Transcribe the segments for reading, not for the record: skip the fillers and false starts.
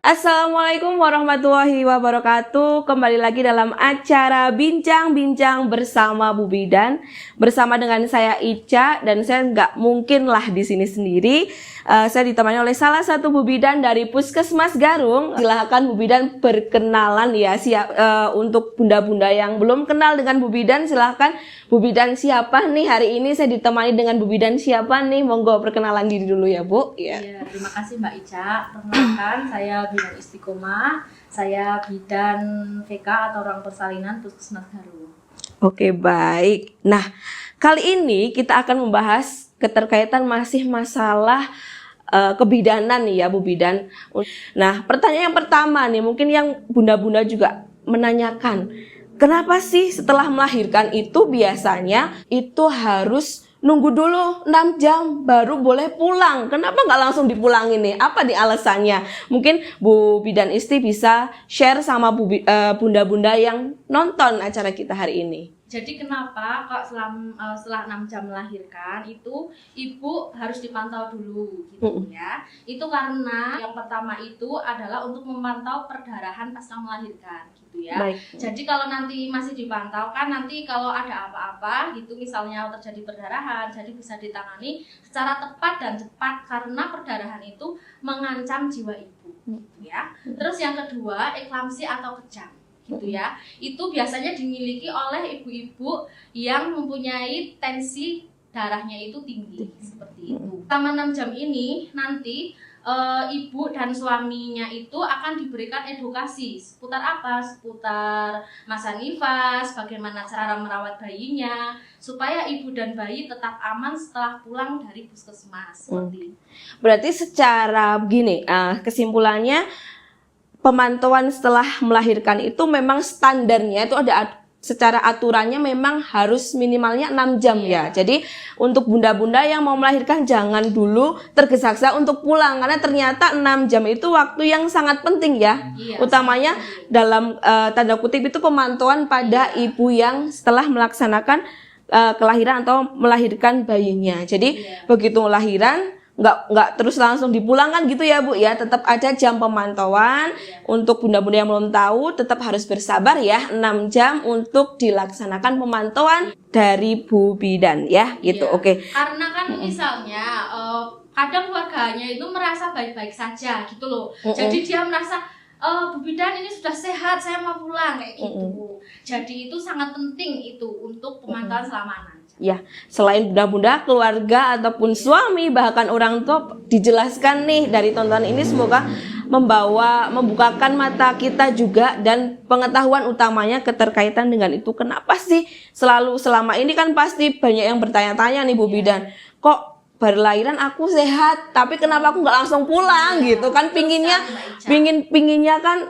Assalamualaikum warahmatullahi wabarakatuh. Kembali lagi dalam acara Bincang-Bincang bersama Bu Bidan. Bersama dengan saya Ica, dan saya nggak mungkin lah di sini sendiri. Saya ditemani oleh salah satu Bu Bidan dari Puskesmas Garung. Silahkan Bu Bidan berkenalan ya. Untuk bunda-bunda yang belum kenal dengan Bu Bidan, silahkan Bu Bidan siapa nih hari ini. Saya ditemani dengan Bu Bidan siapa nih. Monggo perkenalan diri dulu ya Bu. Iya, terima kasih Mbak Ica. Perkenalkan, saya Bidan Istiqomah. Saya bidan VK atau ruang persalinan Puskesmas Garung. Oke, baik. Nah, kali ini kita akan membahas keterkaitan masih masalah kebidanan nih ya Bu Bidan. Nah, pertanyaan yang pertama nih, mungkin yang bunda-bunda juga menanyakan, kenapa sih setelah melahirkan itu biasanya itu harus nunggu dulu 6 jam baru boleh pulang? Kenapa nggak langsung dipulangin nih? Apa di alasannya? Mungkin Bu Bidan Isti bisa share sama bunda-bunda yang nonton acara kita hari ini. Jadi kenapa kok setelah 6 jam melahirkan itu ibu harus dipantau dulu gitu ya. Itu karena yang pertama itu adalah untuk memantau perdarahan pasca melahirkan gitu ya. Baik. Jadi kalau nanti masih dipantau kan nanti kalau ada apa-apa gitu misalnya terjadi perdarahan, jadi bisa ditangani secara tepat dan cepat karena perdarahan itu mengancam jiwa ibu gitu ya. Terus yang kedua, eklamsi atau kejang gitu ya, itu biasanya dimiliki oleh ibu-ibu yang mempunyai tensi darahnya itu tinggi seperti itu. Selama 6 jam ini nanti ibu dan suaminya itu akan diberikan edukasi seputar apa? Seputar masa nifas, bagaimana cara merawat bayinya supaya ibu dan bayi tetap aman setelah pulang dari puskesmas seperti itu. Berarti secara begini, kesimpulannya pemantauan setelah melahirkan itu memang standarnya itu ada secara aturannya memang harus minimalnya 6 jam ya. Jadi untuk bunda-bunda yang mau melahirkan jangan dulu tergesa-gesa untuk pulang karena ternyata 6 jam itu waktu yang sangat penting ya. Utamanya dalam tanda kutip itu pemantauan pada ibu yang setelah melaksanakan kelahiran atau melahirkan bayinya. Jadi begitu lahiran nggak terus langsung dipulangkan gitu ya Bu ya, tetap ada jam pemantauan. Untuk bunda-bunda yang belum tahu tetap harus bersabar ya, 6 jam untuk dilaksanakan pemantauan dari Bu Bidan ya gitu. Oke. Karena kan misalnya kadang keluarganya itu merasa baik-baik saja gitu loh. Jadi dia merasa Bu Bidan ini sudah sehat, saya mau pulang kayak gitu. Jadi itu sangat penting itu untuk pemantauan selama 6 jam. Ya, selain bunda-bunda, keluarga ataupun suami bahkan orang tua, dijelaskan nih dari tontonan ini semoga membukakan mata kita juga dan pengetahuan utamanya keterkaitan dengan itu. Kenapa sih selama ini kan pasti banyak yang bertanya-tanya nih Bu Bidan, kok berlahiran aku sehat tapi kenapa aku nggak langsung pulang gitu kan, pinginnya kan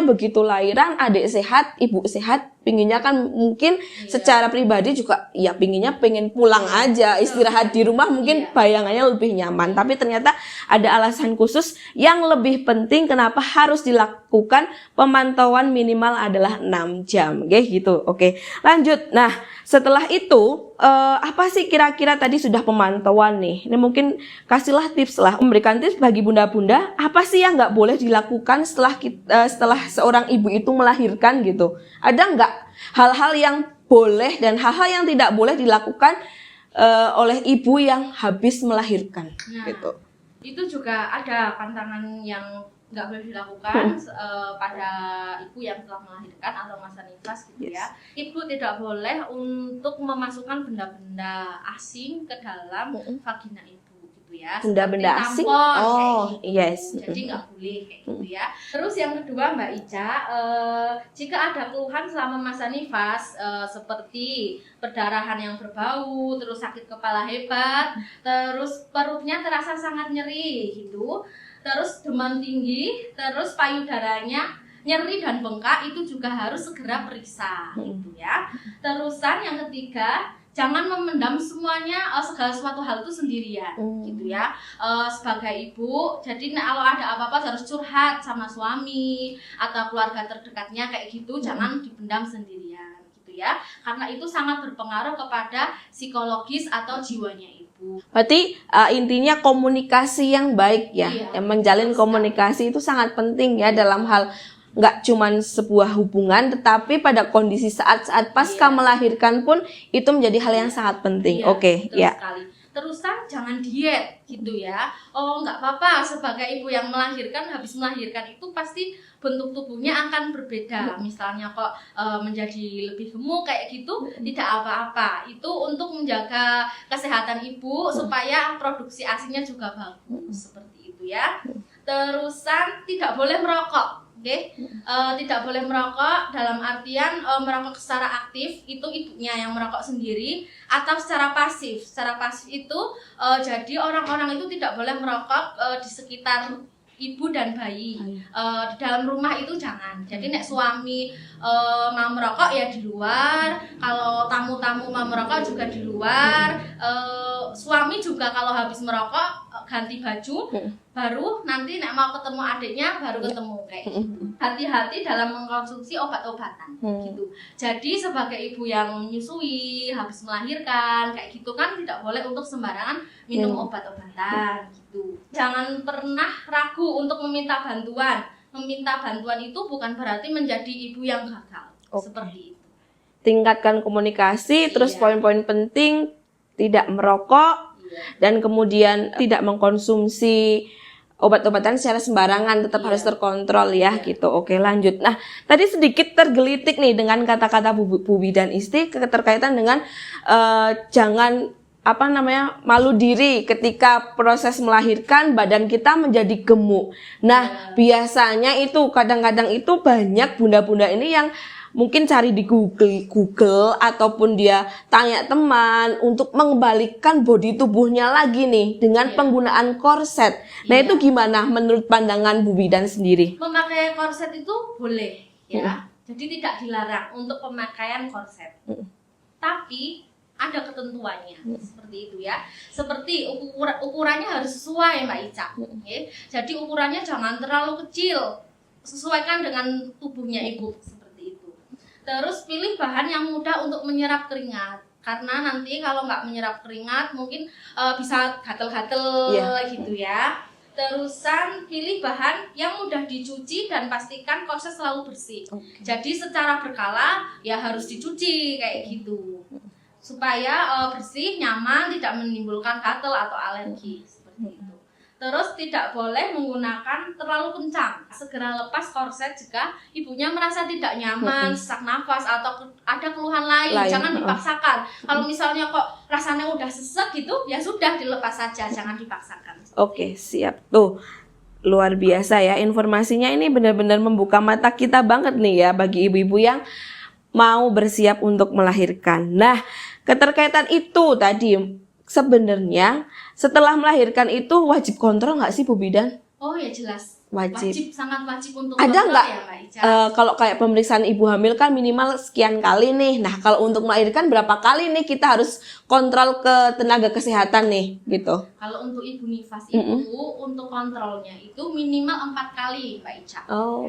begitu lahiran adik sehat, ibu sehat, pinginnya kan mungkin secara pribadi juga ya pengen pulang aja, istirahat di rumah mungkin bayangannya lebih nyaman, tapi ternyata ada alasan khusus yang lebih penting kenapa harus dilakukan pemantauan minimal adalah 6 jam gitu. Oke, lanjut. Nah, setelah itu apa sih kira-kira tadi sudah pemantauan nih, ini mungkin kasihlah tips lah, memberikan tips bagi bunda-bunda apa sih yang nggak boleh dilakukan setelah seorang ibu itu melahirkan gitu. Ada nggak hal-hal yang boleh dan hal-hal yang tidak boleh dilakukan oleh ibu yang habis melahirkan gitu. Itu juga ada pantangan yang nggak boleh dilakukan pada ibu yang telah melahirkan atau masa nifas gitu ya. Ibu tidak boleh untuk memasukkan benda-benda asing ke dalam vagina ibu gitu ya. Benda-benda asing? Oh, yes. Jadi nggak boleh kayak gitu ya. Terus yang kedua Mbak Ica, jika ada keluhan selama masa nifas seperti perdarahan yang berbau, terus sakit kepala hebat, terus perutnya terasa sangat nyeri gitu, terus demam tinggi, terus payudaranya nyeri dan bengkak, itu juga harus segera periksa gitu ya. Terusan yang ketiga, jangan memendam semuanya, segala suatu hal itu sendirian gitu ya. Sebagai ibu, jadi kalau ada apa-apa harus curhat sama suami atau keluarga terdekatnya kayak gitu, jangan dipendam sendirian gitu ya. Karena itu sangat berpengaruh kepada psikologis atau jiwanya ibu. ibu. Berarti intinya komunikasi yang baik ya, Iya, yang menjalin betul komunikasi itu sangat penting ya dalam hal nggak cuman sebuah hubungan, tetapi pada kondisi saat-saat pasca Iya. melahirkan pun itu menjadi hal yang sangat penting. Iya, Oke, betul ya. sekali. Terusan jangan diet gitu ya. Oh, nggak apa-apa, sebagai ibu yang melahirkan, habis melahirkan itu pasti bentuk tubuhnya akan berbeda. Misalnya kok menjadi lebih gemuk kayak gitu, tidak apa-apa. Itu untuk menjaga kesehatan ibu supaya produksi ASINya juga bagus, seperti itu ya. Terusan tidak boleh merokok. Oke, tidak boleh merokok dalam artian merokok secara aktif itu ibunya yang merokok sendiri, atau secara pasif. Secara pasif itu jadi orang-orang itu tidak boleh merokok di sekitar ibu dan bayi. Di dalam rumah itu jangan. Jadi nek suami mau merokok ya di luar. Kalau tamu-tamu mau merokok juga di luar. Suami juga kalau habis merokok ganti baju, baru nanti nek mau ketemu adiknya baru ketemu kayak gitu. Hati-hati dalam mengkonsumsi obat-obatan gitu. Jadi sebagai ibu yang menyusui, habis melahirkan kayak gitu kan tidak boleh untuk sembarangan minum obat-obatan gitu. Jangan pernah ragu untuk meminta bantuan. Meminta bantuan itu bukan berarti menjadi ibu yang gagal. Seperti itu. Tingkatkan komunikasi, terus Iya. poin-poin penting tidak merokok dan kemudian tidak mengkonsumsi obat-obatan secara sembarangan, tetap harus terkontrol ya gitu. Oke, lanjut. Nah, tadi sedikit tergelitik nih dengan kata-kata Bu Bidan Isti keterkaitan dengan jangan malu diri ketika proses melahirkan badan kita menjadi gemuk. Nah, biasanya itu kadang-kadang itu banyak bunda-bunda ini yang mungkin cari di Google ataupun dia tanya teman untuk mengembalikan bodi tubuhnya lagi nih dengan penggunaan korset. Nah, itu gimana menurut pandangan Bu Bidan sendiri? Memakai korset itu boleh ya. Jadi tidak dilarang untuk pemakaian korset. Tapi ada ketentuannya seperti itu ya. Seperti ukurannya harus sesuai Mbak Ica. Okay? Jadi ukurannya jangan terlalu kecil. Sesuaikan dengan tubuhnya ibu. Terus pilih bahan yang mudah untuk menyerap keringat, karena nanti kalau nggak menyerap keringat mungkin bisa gatel-gatel gitu ya. Terusan pilih bahan yang mudah dicuci dan pastikan korset selalu bersih. Jadi secara berkala ya harus dicuci kayak gitu supaya bersih, nyaman, tidak menimbulkan gatel atau alergi seperti itu. Terus tidak boleh menggunakan terlalu kencang. Segera lepas korset jika ibunya merasa tidak nyaman, sesak nafas atau ada keluhan lain. Jangan dipaksakan. Kalau misalnya kok rasanya udah sesek gitu, ya sudah dilepas saja, jangan dipaksakan. Oke, siap. Tuh, luar biasa ya informasinya, ini benar-benar membuka mata kita banget nih ya bagi ibu-ibu yang mau bersiap untuk melahirkan. Nah, keterkaitan itu tadi sebenarnya setelah melahirkan itu wajib kontrol nggak sih Bu Bidan? Oh ya jelas. Wajib, sangat wajib untuk ada kontrol nggak ya Mbak Ica? Kalau kayak pemeriksaan ibu hamil kan minimal sekian kali nih. Nah, kalau untuk melahirkan berapa kali nih kita harus kontrol ke tenaga kesehatan nih gitu? Kalau untuk ibu nifas itu untuk kontrolnya itu minimal 4 kali Mbak Ica.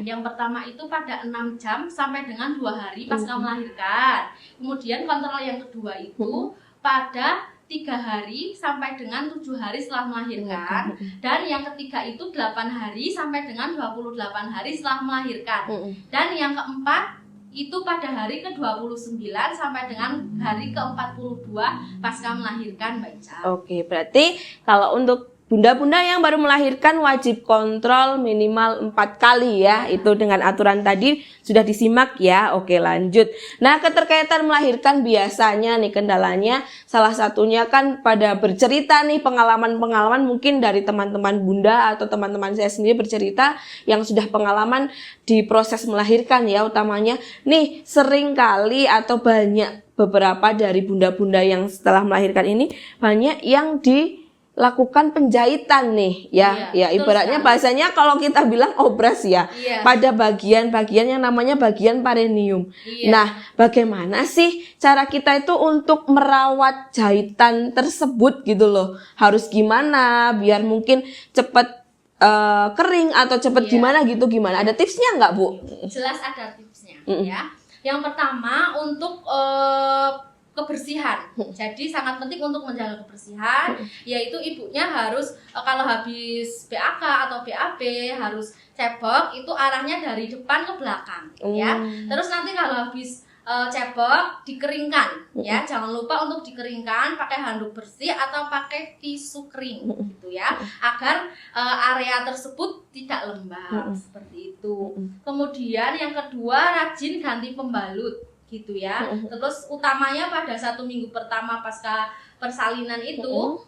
Yang pertama itu pada 6 jam sampai dengan 2 hari pasca melahirkan. Kemudian kontrol yang kedua itu pada 3 hari sampai dengan 7 hari setelah melahirkan. Dan yang ketiga itu 8 hari sampai dengan 28 hari setelah melahirkan. Dan yang keempat itu pada hari ke-29 sampai dengan hari ke-42 pasca melahirkan Mbak Ica. Oke, berarti kalau untuk bunda-bunda yang baru melahirkan wajib kontrol minimal 4 kali ya. Itu dengan aturan tadi sudah disimak ya. Oke, lanjut. Nah, keterkaitan melahirkan biasanya nih kendalanya salah satunya kan pada bercerita nih pengalaman-pengalaman mungkin dari teman-teman bunda atau teman-teman saya sendiri bercerita yang sudah pengalaman di proses melahirkan ya, utamanya nih sering kali atau banyak beberapa dari bunda-bunda yang setelah melahirkan ini banyak yang lakukan penjahitan nih ya, ibaratnya bahasanya kalau kita bilang obras ya, pada bagian-bagian yang namanya bagian perineum. Nah, bagaimana sih cara kita itu untuk merawat jahitan tersebut gitu loh? Harus gimana biar mungkin cepat kering atau cepat gimana? Ada tipsnya nggak Bu? Jelas ada tipsnya ya. Yang pertama untuk kebersihan. Jadi sangat penting untuk menjaga kebersihan, yaitu ibunya harus kalau habis BAK atau BAB harus cebok itu arahnya dari depan ke belakang ya. Terus nanti kalau habis cebok dikeringkan ya, jangan lupa untuk dikeringkan pakai handuk bersih atau pakai tisu kering gitu ya, agar area tersebut tidak lembab seperti itu. Kemudian yang kedua, rajin ganti pembalut gitu ya. Terus utamanya pada 1 minggu pertama pasca persalinan itu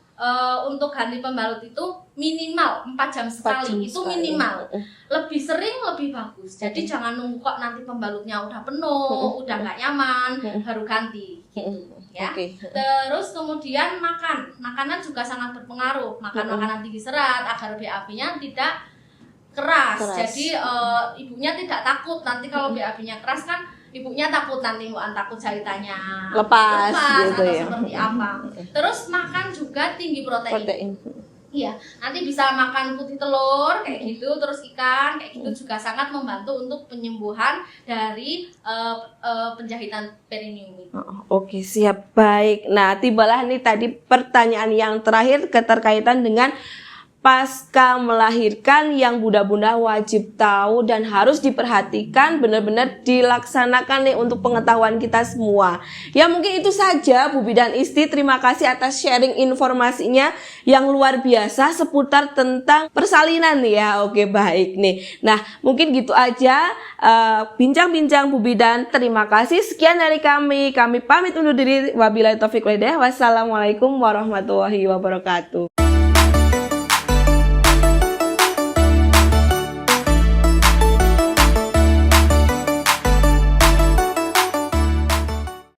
untuk ganti pembalut itu minimal 4 jam sekali, itu minimal. Lebih sering lebih bagus. Jadi jangan nunggu kok nanti pembalutnya udah penuh, udah nggak nyaman, baru ganti gitu ya. Terus kemudian makanan juga sangat berpengaruh. Makan makanan tinggi serat agar BAB-nya tidak keras. Jadi ibunya tidak takut nanti kalau BAB-nya keras kan. Ibunya takut nanti takut jahitannya lepas gitu atau ya. seperti apa. Terus makan juga tinggi protein. Iya, nanti bisa makan putih telur kayak gitu, terus ikan kayak gitu juga sangat membantu untuk penyembuhan dari penjahitan perineum itu. Oke, siap, baik. Nah, tibalah nih tadi pertanyaan yang terakhir keterkaitan dengan pasca melahirkan yang bunda-bunda wajib tahu dan harus diperhatikan, benar-benar dilaksanakan nih untuk pengetahuan kita semua. Ya mungkin itu saja Bu Bidan Isti, terima kasih atas sharing informasinya yang luar biasa seputar tentang persalinan ya. Oke, baik nih. Nah mungkin gitu aja bincang-bincang Bu Bidan. Terima kasih, sekian dari kami pamit undur diri. Wabillahi taufiq wal hidayah. Wassalamualaikum warahmatullahi wabarakatuh.